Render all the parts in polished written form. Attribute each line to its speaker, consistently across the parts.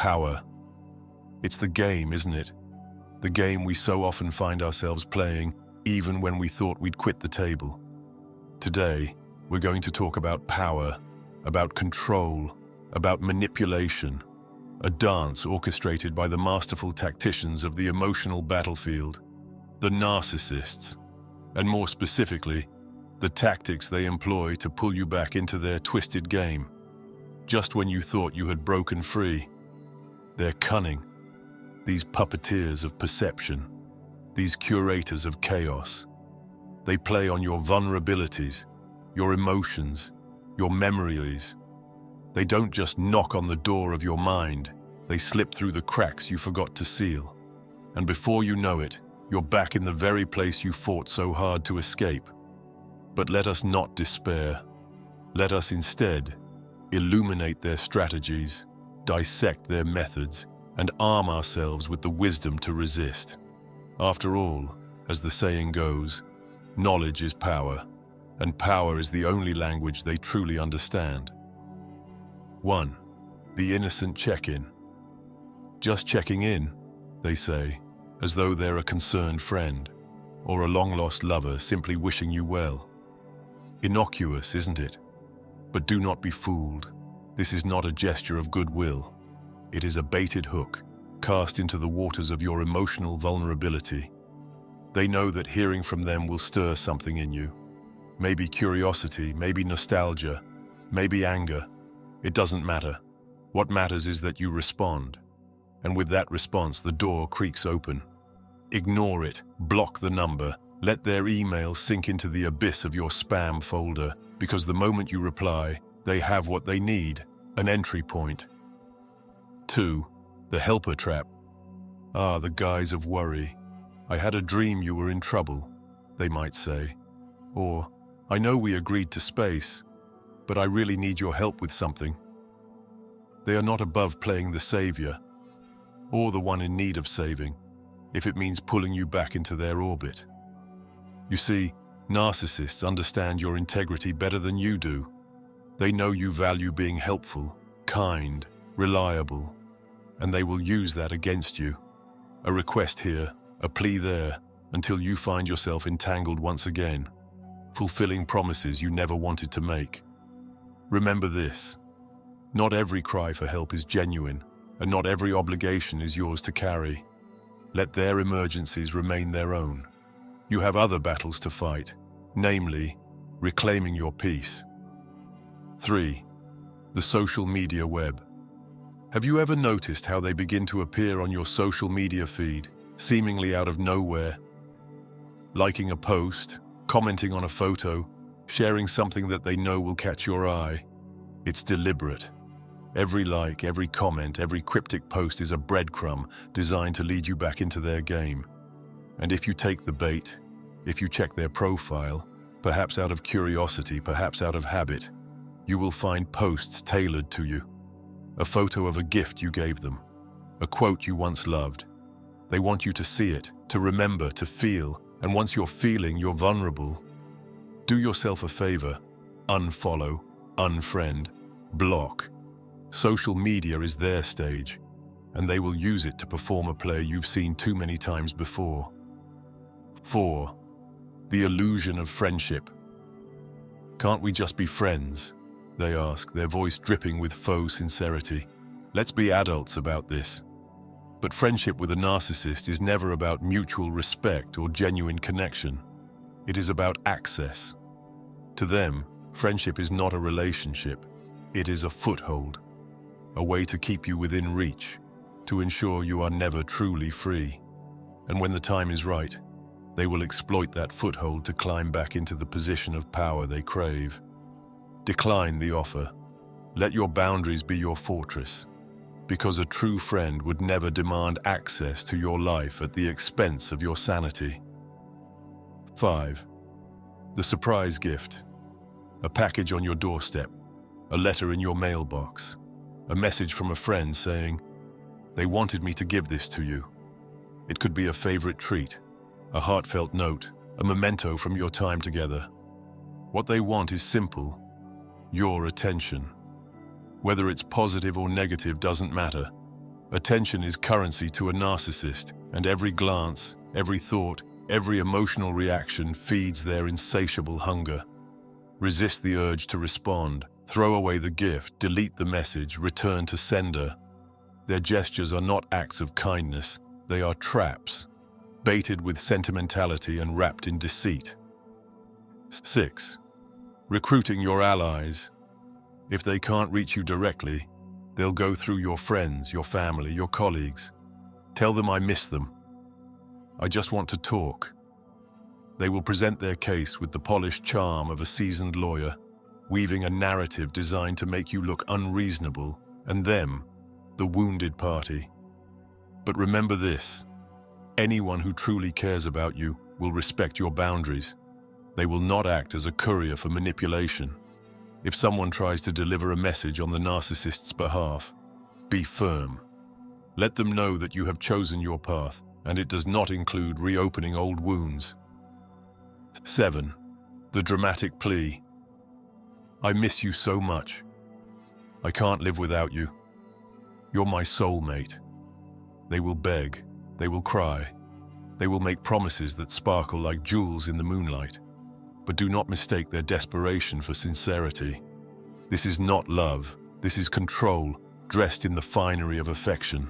Speaker 1: power. It's the game, isn't it? The game we so often find ourselves playing, even when we thought we'd quit the table. Today, we're going to talk about power, about control, about manipulation, a dance orchestrated by the masterful tacticians of the emotional battlefield, the narcissists, and more specifically, the tactics they employ to pull you back into their twisted game, just when you thought you had broken free. They're cunning, these puppeteers of perception, these curators of chaos. They play on your vulnerabilities, your emotions, your memories. They don't just knock on the door of your mind, they slip through the cracks you forgot to seal. And before you know it, you're back in the very place you fought so hard to escape. But let us not despair. Let us instead illuminate their strategies, dissect their methods, and arm ourselves with the wisdom to resist. After all, as the saying goes, knowledge is power, and power is the only language they truly understand. 1. The innocent check-in. Just checking in, they say, as though they're a concerned friend, or a long-lost lover simply wishing you well. Innocuous, isn't it? But do not be fooled. This is not a gesture of goodwill. It is a baited hook, cast into the waters of your emotional vulnerability. They know that hearing from them will stir something in you. Maybe curiosity, maybe nostalgia, maybe anger. It doesn't matter. What matters is that you respond. And with that response, the door creaks open. Ignore it, block the number, let their email sink into the abyss of your spam folder, because the moment you reply, they have what they need, an entry point. 2. The helper trap. Ah, the guise of worry. I had a dream you were in trouble, they might say. Or, I know we agreed to space, but I really need your help with something. They are not above playing the savior, or the one in need of saving, if it means pulling you back into their orbit. You see, narcissists understand your integrity better than you do. They know you value being helpful, kind, reliable, and they will use that against you. A request here, a plea there, until you find yourself entangled once again, fulfilling promises you never wanted to make. Remember this: not every cry for help is genuine, and not every obligation is yours to carry. Let their emergencies remain their own. You have other battles to fight, namely, reclaiming your peace. 3. The social media web. Have you ever noticed how they begin to appear on your social media feed, seemingly out of nowhere? Liking a post, commenting on a photo, sharing something that they know will catch your eye. It's deliberate. Every like, every comment, every cryptic post is a breadcrumb designed to lead you back into their game. And if you take the bait, if you check their profile, perhaps out of curiosity, perhaps out of habit, you will find posts tailored to you. A photo of a gift you gave them, a quote you once loved. They want you to see it, to remember, to feel, and once you're feeling you're vulnerable, do yourself a favor, unfollow, unfriend, block. Social media is their stage, and they will use it to perform a play you've seen too many times before. 4. The illusion of friendship. Can't we just be friends? They ask, their voice dripping with faux sincerity. Let's be adults about this. But friendship with a narcissist is never about mutual respect or genuine connection. It is about access. To them, friendship is not a relationship. It is a foothold, a way to keep you within reach, to ensure you are never truly free. And when the time is right, they will exploit that foothold to climb back into the position of power they crave. Decline the offer. Let your boundaries be your fortress, because a true friend would never demand access to your life at the expense of your sanity. 5. The surprise gift. A package on your doorstep, a letter in your mailbox, a message from a friend saying, "They wanted me to give this to you." It could be a favorite treat, a heartfelt note, a memento from your time together. What they want is simple: your attention. Whether it's positive or negative doesn't matter. Attention is currency to a narcissist, and every glance, every thought, every emotional reaction feeds their insatiable hunger. Resist the urge to respond. Throw away the gift, delete the message, return to sender. Their gestures are not acts of kindness, they are traps, baited with sentimentality and wrapped in deceit. 6. Recruiting your allies. If they can't reach you directly, they'll go through your friends, your family, your colleagues. Tell them I miss them. I just want to talk. They will present their case with the polished charm of a seasoned lawyer, weaving a narrative designed to make you look unreasonable, and them, the wounded party. But remember this: anyone who truly cares about you will respect your boundaries. They will not act as a courier for manipulation. If someone tries to deliver a message on the narcissist's behalf, be firm. Let them know that you have chosen your path, and it does not include reopening old wounds. 7. The dramatic plea. I miss you so much. I can't live without you. You're my soulmate. They will beg, they will cry, they will make promises that sparkle like jewels in the moonlight. But do not mistake their desperation for sincerity. This is not love, this is control, dressed in the finery of affection.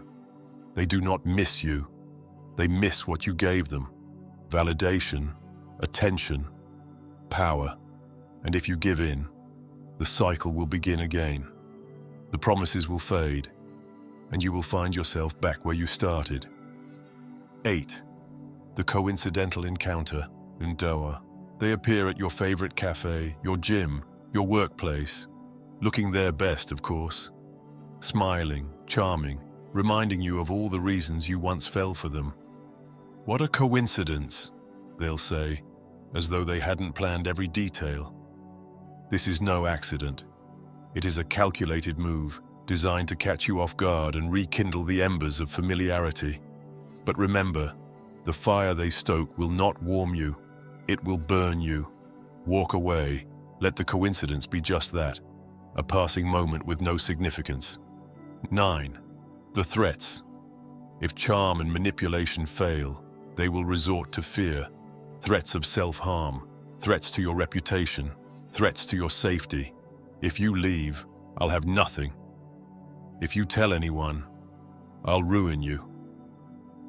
Speaker 1: They do not miss you. They miss what you gave them: validation, attention, power. And if you give in, the cycle will begin again. The promises will fade, and you will find yourself back where you started. 8. The coincidental encounter, Ndoa. They appear at your favorite cafe, your gym, your workplace, looking their best, of course, smiling, charming, reminding you of all the reasons you once fell for them. What a coincidence, they'll say, as though they hadn't planned every detail. This is no accident. It is a calculated move, designed to catch you off guard and rekindle the embers of familiarity. But remember, the fire they stoke will not warm you. It will burn you. Walk away. Let the coincidence be just that, a passing moment with no significance. 9. The threats. If charm and manipulation fail, they will resort to fear. Threats of self-harm, threats to your reputation, threats to your safety. If you leave, I'll have nothing. If you tell anyone, I'll ruin you.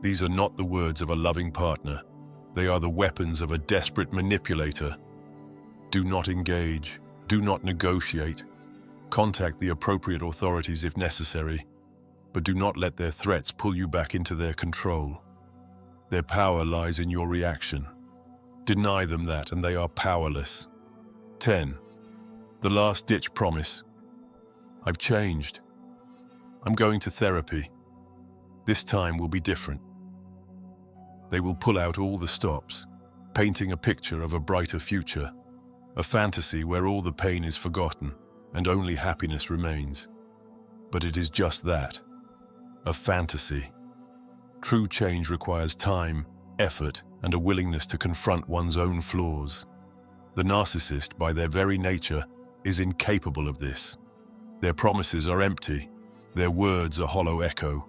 Speaker 1: These are not the words of a loving partner. They are the weapons of a desperate manipulator. Do not engage. Do not negotiate. Contact the appropriate authorities if necessary, but do not let their threats pull you back into their control. Their power lies in your reaction. Deny them that, and they are powerless. 10. The last-ditch promise. I've changed. I'm going to therapy. This time will be different. They will pull out all the stops, painting a picture of a brighter future, a fantasy where all the pain is forgotten and only happiness remains. But it is just that, a fantasy. True change requires time, effort, and a willingness to confront one's own flaws. The narcissist, by their very nature, is incapable of this. Their promises are empty. Their words a hollow echo.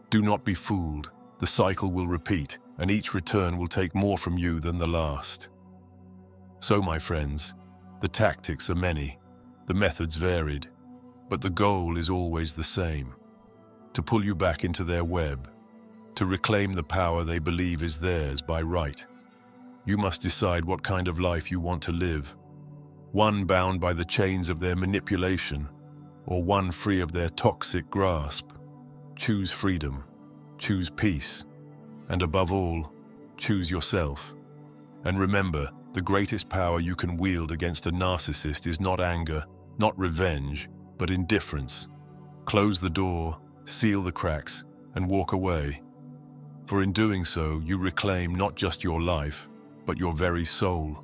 Speaker 1: Do not be fooled. The cycle will repeat, and each return will take more from you than the last. So, my friends, the tactics are many, the methods varied, but the goal is always the same: to pull you back into their web, to reclaim the power they believe is theirs by right. You must decide what kind of life you want to live, one bound by the chains of their manipulation, or one free of their toxic grasp. Choose freedom, choose peace, and above all, choose yourself. And remember, the greatest power you can wield against a narcissist is not anger, not revenge, but indifference. Close the door, seal the cracks, and walk away. For in doing so, you reclaim not just your life, but your very soul.